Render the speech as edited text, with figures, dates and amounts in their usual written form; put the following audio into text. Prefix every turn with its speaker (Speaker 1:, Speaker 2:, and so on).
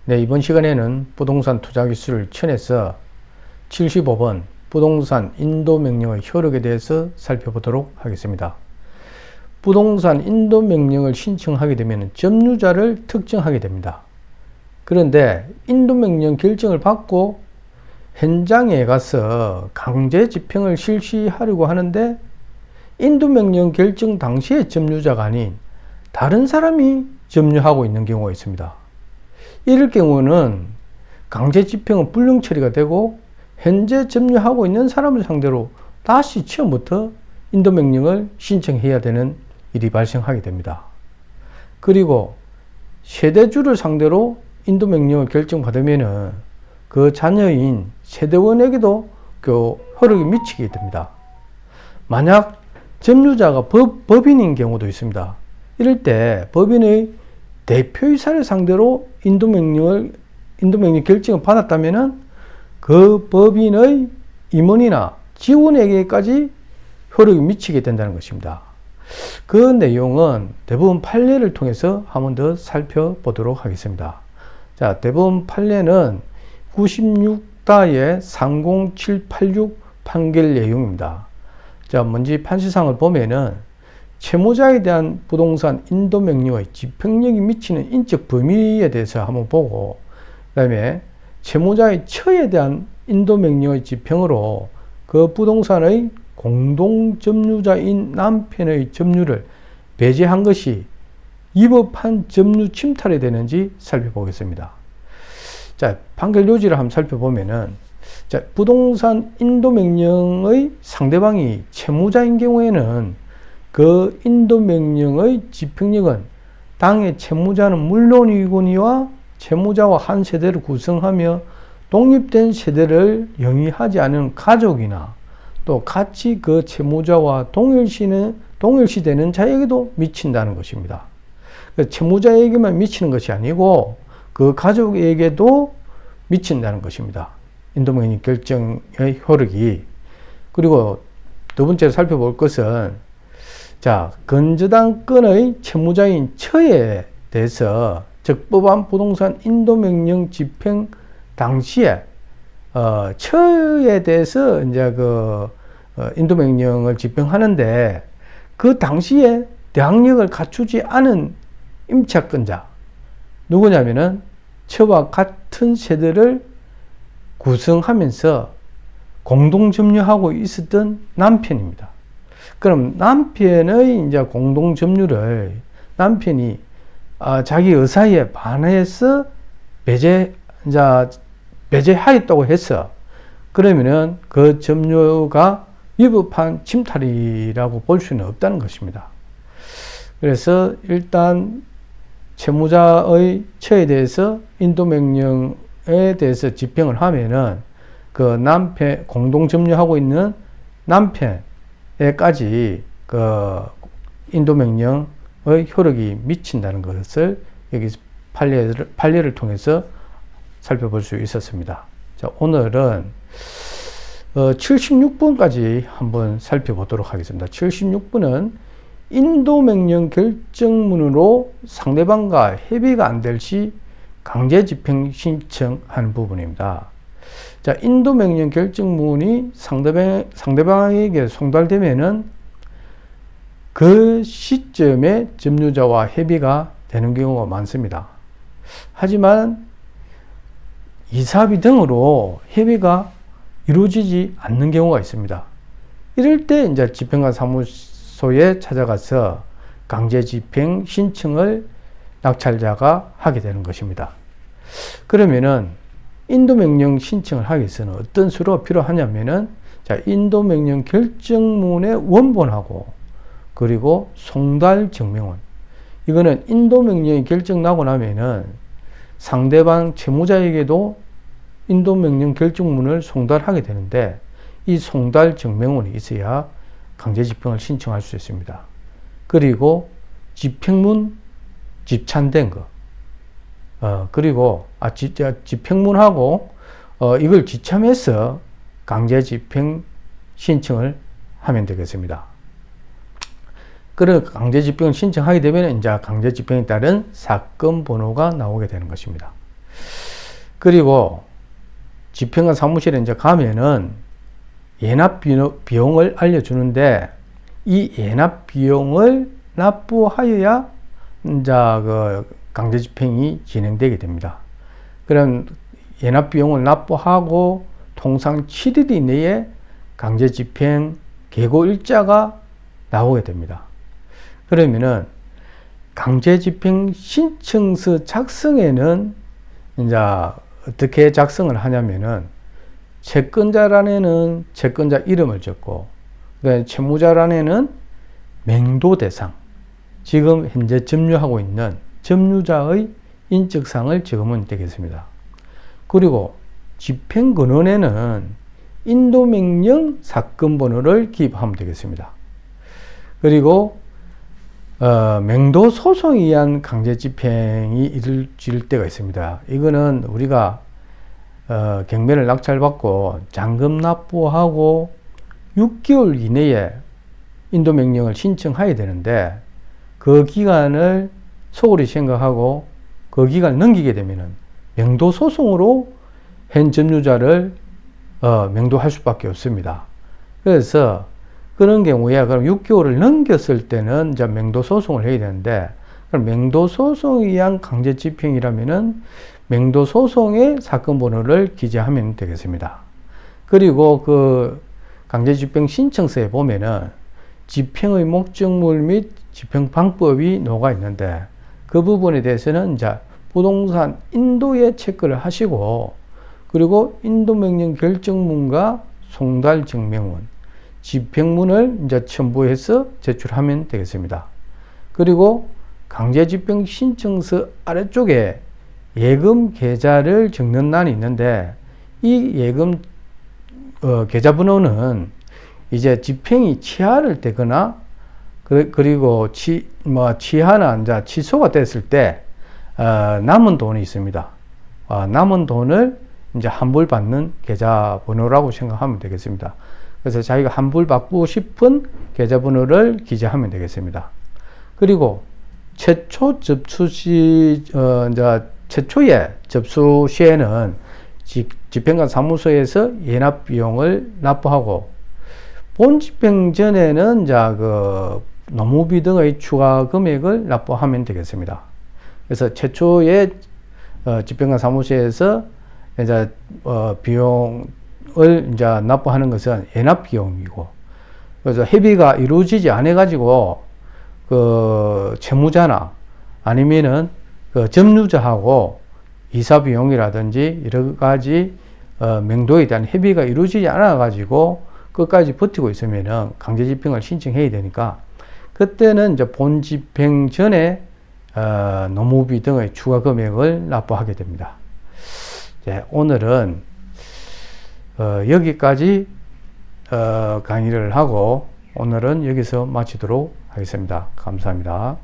Speaker 1: 네, 이번 시간에는 부동산 투자 기술을 천에서 75번 부동산 인도 명령의 효력에 대해서 살펴보도록 하겠습니다. 부동산 인도 명령을 신청하게 되면 점유자를 특정하게 됩니다. 그런데 인도 명령 결정을 받고 현장에 가서 강제 집행을 실시하려고 하는데 인도 명령 결정 당시의 점유자가 아닌 다른 사람이 점유하고 있는 경우가 있습니다. 이럴 경우는 강제 집행은 불령 처리가 되고 현재 점유하고 있는 사람을 상대로 다시 처음부터 인도 명령을 신청해야 되는 일이 발생하게 됩니다. 그리고 세대주를 상대로 인도 명령을 결정받으면 그 자녀인 세대원에게도 그 효력이 미치게 됩니다. 만약 점유자가 법인인 경우도 있습니다. 이럴 때 법인의 대표이사를 상대로 인도 명령 결정을 받았다면 그 법인의 임원이나 직원에게까지 효력이 미치게 된다는 것입니다. 그 내용은 대법원 판례를 통해서 한 번 더 살펴보도록 하겠습니다. 자, 대법원 판례는 96다의 30786 판결 내용입니다. 자, 먼저 판시상을 보면은 채무자에 대한 부동산 인도 명령의 집행력이 미치는 인적 범위에 대해서 한번 보고, 그 다음에 채무자의 처에 대한 인도 명령의 집행으로 그 부동산의 공동 점유자인 남편의 점유를 배제한 것이 위법한 점유 침탈이 되는지 살펴보겠습니다. 자, 판결 요지를 한번 살펴보면은, 자, 부동산 인도 명령의 상대방이 채무자인 경우에는 그 인도 명령의 집행력은 당의 채무자는 물론이거니와 채무자와 한 세대를 구성하며 독립된 세대를 영위하지 않은 가족이나 또 같이 그 채무자와 동일시되는 자에게도 미친다는 것입니다. 채무자에게만 미치는 것이 아니고 그 가족에게도 미친다는 것입니다. 인도명령 결정의 효력이. 그리고 두 번째로 살펴볼 것은, 자, 건저당권의 채무자인 처에 대해서 적법한 부동산 인도명령 집행 당시에 처에 대해서 이제 인도명령을 집행하는데 그 당시에 대항력을 갖추지 않은 임차권자 누구냐면은 처와 같은 세대를 구성하면서 공동 점유하고 있었던 남편입니다. 그럼 남편의 이제 공동 점유를 남편이 자기 의사에 반해서 배제하였다고 해서 그러면은 그 점유가 위법한 침탈이라고 볼 수는 없다는 것입니다. 그래서 일단 채무자의 처에 대해서 인도 명령에 대해서 집행을 하면은 그 남편 공동 점유하고 있는 남편에까지 그 인도 명령의 효력이 미친다는 것을 여기 판례를 통해서 살펴볼 수 있었습니다. 자, 오늘은 76번까지 한번 살펴보도록 하겠습니다. 76번은 인도명령 결정문으로 상대방과 협의가 안 될 시 강제 집행 신청하는 부분입니다. 자, 인도명령 결정문이 상대방에게 송달되면은 그 시점에 점유자와 협의가 되는 경우가 많습니다. 하지만 이사비 등으로 협의가 이루어지지 않는 경우가 있습니다. 이럴 때 이제 집행관 사무소에 찾아가서 강제 집행 신청을 낙찰자가 하게 되는 것입니다. 그러면은 인도명령 신청을 하기 위해서는 어떤 수로가 필요하냐면은, 자, 인도명령 결정문의 원본하고 그리고 송달 증명원. 이거는 인도명령이 결정나고 나면은 상대방 채무자에게도 인도명령 결정문을 송달하게 되는데 이 송달 증명원이 있어야 강제 집행을 신청할 수 있습니다. 그리고 집행문 집찬된 거, 그리고 집행문하고 이걸 지참해서 강제 집행 신청을 하면 되겠습니다. 그런 강제 집행을 신청하게 되면 이제 강제 집행에 따른 사건 번호가 나오게 되는 것입니다. 그리고 집행관 사무실에 이제 가면은 예납 비용을 알려주는데 이 예납 비용을 납부하여야 이제 그 강제 집행이 진행되게 됩니다. 그럼 예납 비용을 납부하고 통상 7일 이내에 강제 집행 계고 일자가 나오게 됩니다. 그러면은 강제 집행 신청서 작성에는 이제 어떻게 작성을 하냐면은 채권자란에는 채권자 이름을 적고 채무자란에는 맹도 대상, 지금 현재 점유하고 있는 점유자의 인적사항을 적으면 되겠습니다. 그리고 집행근원에는 인도명령 사건 번호를 기입하면 되겠습니다. 그리고 맹도 소송에 의한 강제 집행이 이루어질 때가 있습니다. 이거는 우리가 경매를 낙찰받고 잔금 납부하고 6개월 이내에 인도명령을 신청해야 되는데 그 기간을 소홀히 생각하고 그 기간을 넘기게 되면은 맹도 소송으로 현 점유자를 맹도할 수밖에 없습니다. 그래서 그런 경우에 그럼 6개월을 넘겼을 때는 이제 맹도 소송을 해야 되는데 그럼 맹도 소송에 의한 강제 집행이라면은 맹도 소송의 사건 번호를 기재하면 되겠습니다. 그리고 그 강제 집행 신청서에 보면은 집행의 목적물 및 집행 방법이 녹아 있는데 그 부분에 대해서는 이제 부동산 인도에 체크를 하시고 그리고 인도명령 결정문과 송달 증명문, 집행문을 이제 첨부해서 제출하면 되겠습니다. 그리고 강제 집행 신청서 아래쪽에 예금 계좌를 적는欄이 있는데 이 예금 계좌번호는 이제 집행이 취하를 되거나 그리고 취하나 이제 취소가 됐을 때 남은 돈이 있습니다. 남은 돈을 이제 환불받는 계좌번호라고 생각하면 되겠습니다. 그래서 자기가 환불받고 싶은 계좌번호를 기재하면 되겠습니다. 그리고 최초 접수 시 이제 최초의 접수 시에는 집행관 사무소에서 예납 비용을 납부하고 본 집행 전에는 이제 그 노무비 등의 추가 금액을 납부하면 되겠습니다. 그래서 최초의 집행관 사무소에서 이제 비용을 이제 납부하는 것은 예납 비용이고, 그래서 협의가 이루어지지 않아 가지고 그 채무자나 아니면은 그 점유자하고 이사 비용이라든지 여러 가지 맹도에 대한 협의가 이루어지지 않아 가지고 끝까지 버티고 있으면은 강제 집행을 신청해야 되니까 그때는 이제 본 집행 전에 노무비 등의 추가 금액을 납부하게 됩니다. 오늘은 여기까지 강의를 하고 오늘은 여기서 마치도록 하겠습니다. 감사합니다.